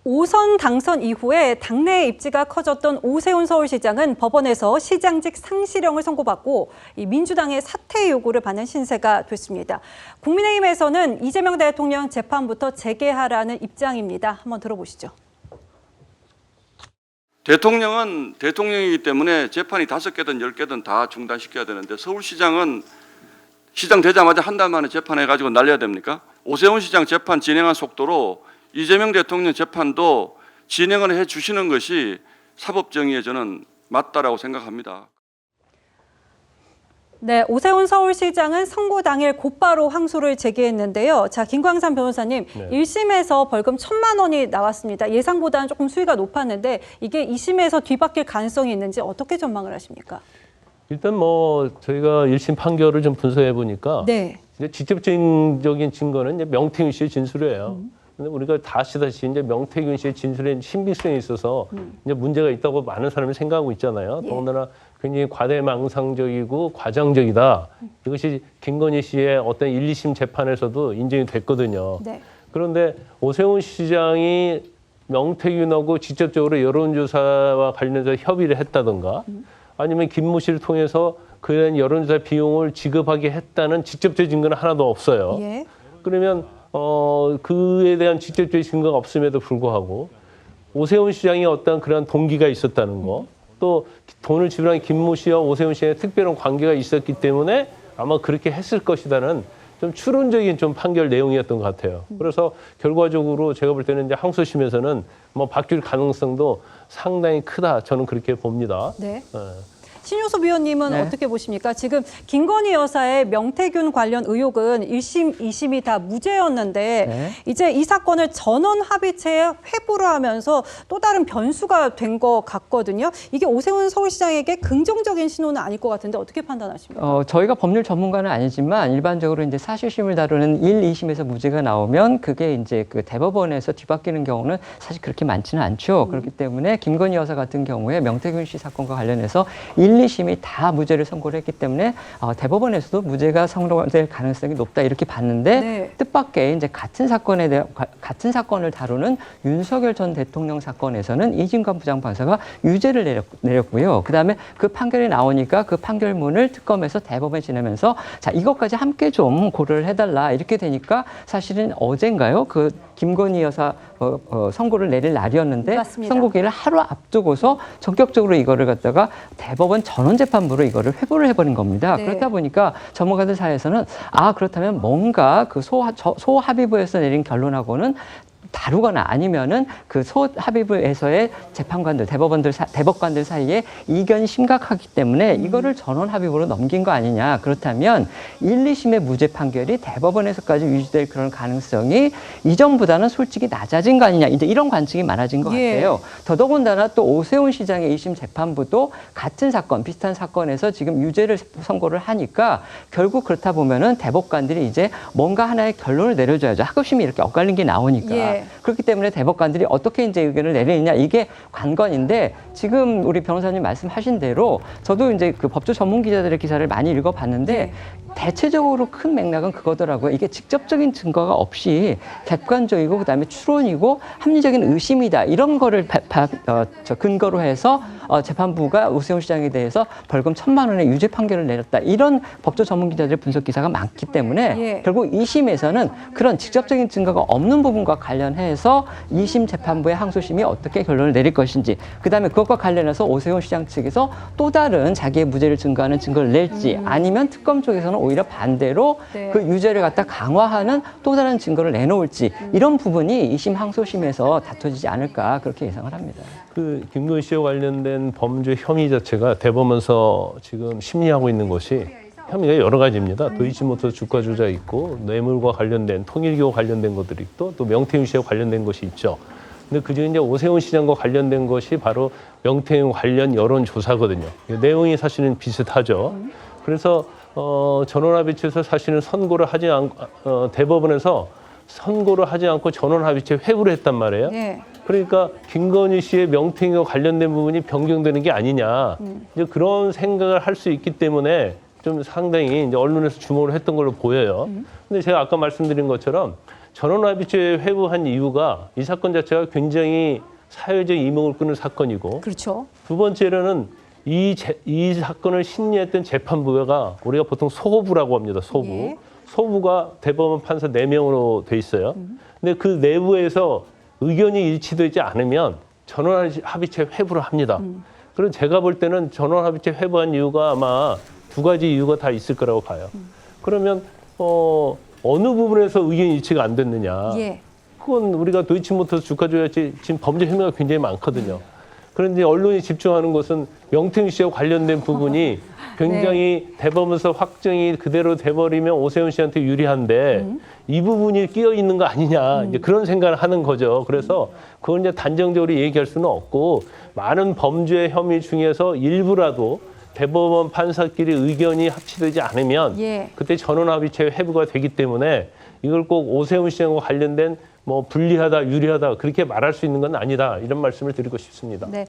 5선 당선 이후에 당내 입지가 커졌던 오세훈 서울시장은 법원에서 시장직 상실형을 선고받고 민주당의 사퇴 요구를 받는 신세가 됐습니다. 국민의힘에서는 이재명 대통령 재판부터 재개하라는 입장입니다. 한번 들어보시죠. 대통령은 대통령이기 때문에 재판이 5개든 10개든 다 중단시켜야 되는데 서울시장은 시장 되자마자 한 달 만에 재판해가지고 날려야 됩니까? 오세훈 시장 재판 진행한 속도로 이재명 대통령 재판도 진행을 해 주시는 것이 사법정의에 저는 맞다라고 생각합니다. 네, 오세훈 서울시장은 선고 당일 곧바로 항소를 제기했는데요. 자, 김광삼 변호사님, 네. 1심에서 벌금 1,000만 원이 나왔습니다. 예상보다는 조금 수위가 높았는데 이게 2심에서 뒤바뀔 가능성이 있는지 어떻게 전망을 하십니까? 일단 뭐 저희가 1심 판결을 좀 분석해 보니까 네. 이제 직접적인 증거는 이제 명태균 씨의 진술이에요. 근데 우리가 다 아시다시피 이제 명태균 씨의 진술에 신빙성이 있어서 이제 문제가 있다고 많은 사람이 생각하고 있잖아요. 예. 더군다나 굉장히 과대망상적이고 과장적이다. 이것이 김건희 씨의 어떤 1, 2심 재판에서도 인정이 됐거든요. 네. 그런데 오세훈 시장이 명태균하고 직접적으로 여론조사와 관련해서 협의를 했다든가 아니면 김모 씨를 통해서 그런 여론조사 비용을 지급하게 했다는 직접적인 증거는 하나도 없어요. 예. 그러면 그에 대한 직접적인 증거가 없음에도 불구하고 오세훈 시장이 어떤 그런 동기가 있었다는 거, 또 돈을 지불한 김모 씨와 오세훈 씨의 특별한 관계가 있었기 때문에 아마 그렇게 했을 것이다는 좀 추론적인 좀 판결 내용이었던 것 같아요. 그래서 결과적으로 제가 볼 때는 이제 항소심에서는 뭐 바뀔 가능성도 상당히 크다. 저는 그렇게 봅니다. 네. 신효섭 위원님은 네. 어떻게 보십니까? 지금 김건희 여사의 명태균 관련 의혹은 1심, 2심이 다 무죄였는데 네. 이제 이 사건을 전원 합의체에 회부를 하면서 또 다른 변수가 된 것 같거든요. 이게 오세훈 서울시장에게 긍정적인 신호는 아닐 것 같은데 어떻게 판단하십니까? 저희가 법률 전문가는 아니지만 일반적으로 이제 사실심을 다루는 1, 2심에서 무죄가 나오면 그게 이제 그 대법원에서 뒤바뀌는 경우는 사실 그렇게 많지는 않죠. 그렇기 때문에 김건희 여사 같은 경우에 명태균 씨 사건과 관련해서 1, 2심이 다 무죄를 선고를 했기 때문에 대법원에서도 무죄가 선고될 가능성이 높다 이렇게 봤는데 네. 뜻밖의 이제 같은 사건을 다루는 윤석열 전 대통령 사건에서는 이진관 부장판사가 유죄를 내렸고요. 그다음에 그 판결이 나오니까 그 판결문을 특검에서 대법원에 지내면서 자 이것까지 함께 좀 고려를 해달라 이렇게 되니까 사실은 어젠가요? 그 김건희 여사 선고를 내릴 날이었는데 맞습니다. 선고기를 하루 앞두고서 전격적으로 이거를 갖다가 대법원 전원재판부로 이거를 회부를 해버린 겁니다. 네. 그렇다 보니까 전문가들 사이에서는 그렇다면 뭔가 그 소합의부에서 내린 결론하고는 다루거나 아니면은 그 소합의부에서의 재판관들, 대법관들 사이에 이견이 심각하기 때문에 이거를 전원 합의부로 넘긴 거 아니냐. 그렇다면 1, 2심의 무죄 판결이 대법원에서까지 유지될 그런 가능성이 이전보다는 솔직히 낮아진 거 아니냐. 이제 이런 관측이 많아진 것 같아요. 더더군다나 또 오세훈 시장의 1심 재판부도 같은 사건, 비슷한 사건에서 지금 유죄를 선고를 하니까 결국 그렇다 보면은 대법관들이 이제 뭔가 하나의 결론을 내려줘야죠. 학급심이 이렇게 엇갈린 게 나오니까. 그렇기 때문에 대법관들이 어떻게 이제 의견을 내리느냐 이게 관건인데 지금 우리 변호사님 말씀하신 대로 저도 이제 그 법조 전문 기자들의 기사를 많이 읽어봤는데 대체적으로 큰 맥락은 그거더라고요. 이게 직접적인 증거가 없이 객관적이고 그다음에 추론이고 합리적인 의심이다 이런 거를 근거로 해서 재판부가 오세훈 시장에 대해서 벌금 1,000만 원의 유죄 판결을 내렸다. 이런 법조 전문 기자들의 분석 기사가 많기 때문에 결국 2심에서는 그런 직접적인 증거가 없는 부분과 관련해서 2심 재판부의 항소심이 어떻게 결론을 내릴 것인지 그다음에 그것과 관련해서 오세훈 시장 측에서 또 다른 자기의 무죄를 증거하는 증거를 낼지 아니면 특검 쪽에서는 오히려 반대로 그 유죄를 갖다 강화하는 또 다른 증거를 내놓을지 이런 부분이 2심 항소심에서 다퉈지지 않을까 그렇게 예상을 합니다. 그 김건희 씨와 관련된 범죄 혐의 자체가 대법원에서 지금 심리하고 있는 것이 혐의가 여러 가지입니다. 도이치모터 주가 조작 있고 뇌물과 관련된 통일교와 관련된 것들이 있고 또 명태균 씨와 관련된 것이 있죠. 근데 그중에 이제 오세훈 시장과 관련된 것이 바로 명태균 관련 여론조사거든요. 내용이 사실은 비슷하죠. 그래서 전원합의체에서 사실은 선고를 하지 않고 대법원에서 선고를 하지 않고 전원합의체 회부를 했단 말이에요. 네. 그러니까 김건희 씨의 명태균과 관련된 부분이 변경되는 게 아니냐. 이제 그런 생각을 할 수 있기 때문에 좀 상당히 이제 언론에서 주목을 했던 걸로 보여요. 근데 제가 아까 말씀드린 것처럼 전원합의체 회부한 이유가 이 사건 자체가 굉장히 사회적 이목을 끄는 사건이고 그렇죠. 두 번째로는 이 사건을 심리했던 재판부가 우리가 보통 소부라고 합니다. 소부. 예. 소부가 대법원 판사 4명으로 돼 있어요. 근데 그 내부에서 의견이 일치되지 않으면 전원합의체 회부를 합니다. 그럼 제가 볼 때는 전원합의체 회부한 이유가 아마 두 가지 이유가 다 있을 거라고 봐요. 그러면 어느 부분에서 의견 일치가 안 됐느냐. 예. 그건 우리가 도이치모터스 주가 조작지 지금 범죄 혐의가 굉장히 많거든요. 그런데 언론이 집중하는 것은 명태균 씨와 관련된 부분이 굉장히 대법원서 확정이 그대로 돼버리면 오세훈 씨한테 유리한데 이 부분이 끼어 있는 거 아니냐 이제 그런 생각을 하는 거죠. 그래서 그걸 이제 단정적으로 얘기할 수는 없고 많은 범죄 혐의 중에서 일부라도 대법원 판사끼리 의견이 합치되지 않으면 예. 그때 전원합의체 회부가 되기 때문에 이걸 꼭 오세훈 씨하고 관련된 뭐 불리하다, 유리하다 그렇게 말할 수 있는 건 아니다 이런 말씀을 드리고 싶습니다. 네.